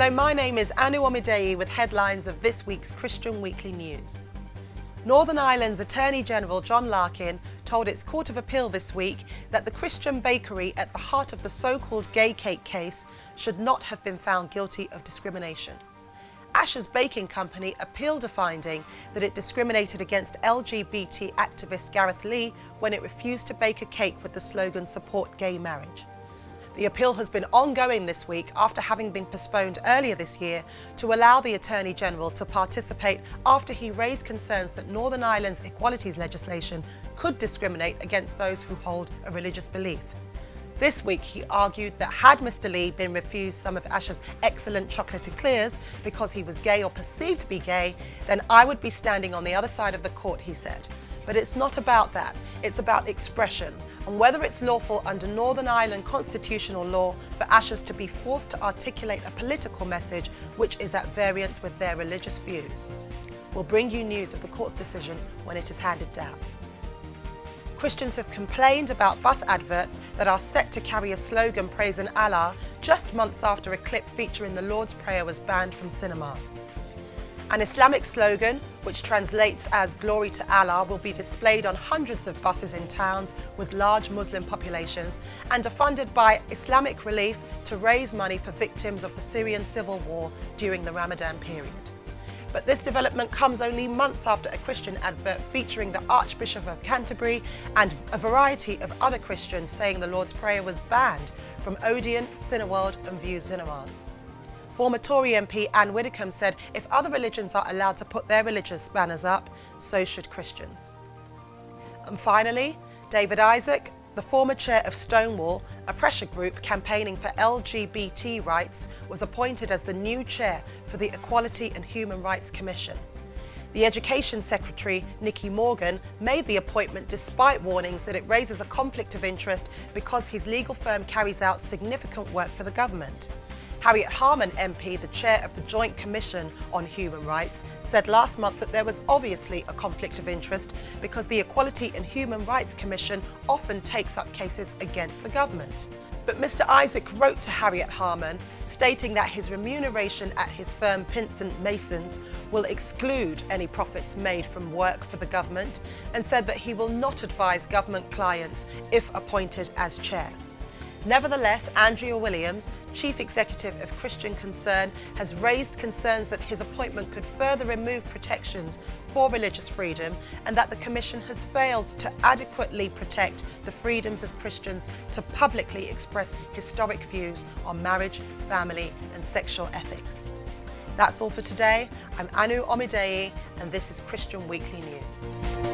Hello, my name is Anu Omidei with headlines of this week's Christian Weekly News. Northern Ireland's Attorney General John Larkin told its Court of Appeal this week that the Christian bakery at the heart of the so-called gay cake case should not have been found guilty of discrimination. Asher's Baking Company appealed a finding that it discriminated against LGBT activist Gareth Lee when it refused to bake a cake with the slogan "Support Gay Marriage." The appeal has been ongoing this week after having been postponed earlier this year to allow the Attorney General to participate after he raised concerns that Northern Ireland's equalities legislation could discriminate against those who hold a religious belief. This week he argued that had Mr. Lee been refused some of Asher's excellent chocolate eclairs because he was gay or perceived to be gay, then I would be standing on the other side of the court, he said. But it's not about that, it's about expression and whether it's lawful under Northern Ireland constitutional law for Ashers to be forced to articulate a political message which is at variance with their religious views. We'll bring you news of the court's decision when it is handed down. Christians have complained about bus adverts that are set to carry a slogan praising Allah just months after a clip featuring the Lord's Prayer was banned from cinemas. An Islamic slogan, which translates as "Glory to Allah," will be displayed on hundreds of buses in towns with large Muslim populations and are funded by Islamic Relief to raise money for victims of the Syrian civil war during the Ramadan period. But this development comes only months after a Christian advert featuring the Archbishop of Canterbury and a variety of other Christians saying the Lord's Prayer was banned from Odeon, Cineworld and View cinemas. Former Tory MP Anne Widdecombe said if other religions are allowed to put their religious banners up, so should Christians. And finally, David Isaac, the former chair of Stonewall, a pressure group campaigning for LGBT rights, was appointed as the new chair for the Equality and Human Rights Commission. The Education Secretary, Nicky Morgan, made the appointment despite warnings that it raises a conflict of interest because his legal firm carries out significant work for the government. Harriet Harman MP, the chair of the Joint Commission on Human Rights, said last month that there was obviously a conflict of interest because the Equality and Human Rights Commission often takes up cases against the government. But Mr. Isaac wrote to Harriet Harman, stating that his remuneration at his firm Pinsent Masons will exclude any profits made from work for the government, and said that he will not advise government clients if appointed as chair. Nevertheless, Andrea Williams, Chief Executive of Christian Concern, has raised concerns that his appointment could further remove protections for religious freedom and that the Commission has failed to adequately protect the freedoms of Christians to publicly express historic views on marriage, family and sexual ethics. That's all for today. I'm Anu Omidei and this is Christian Weekly News.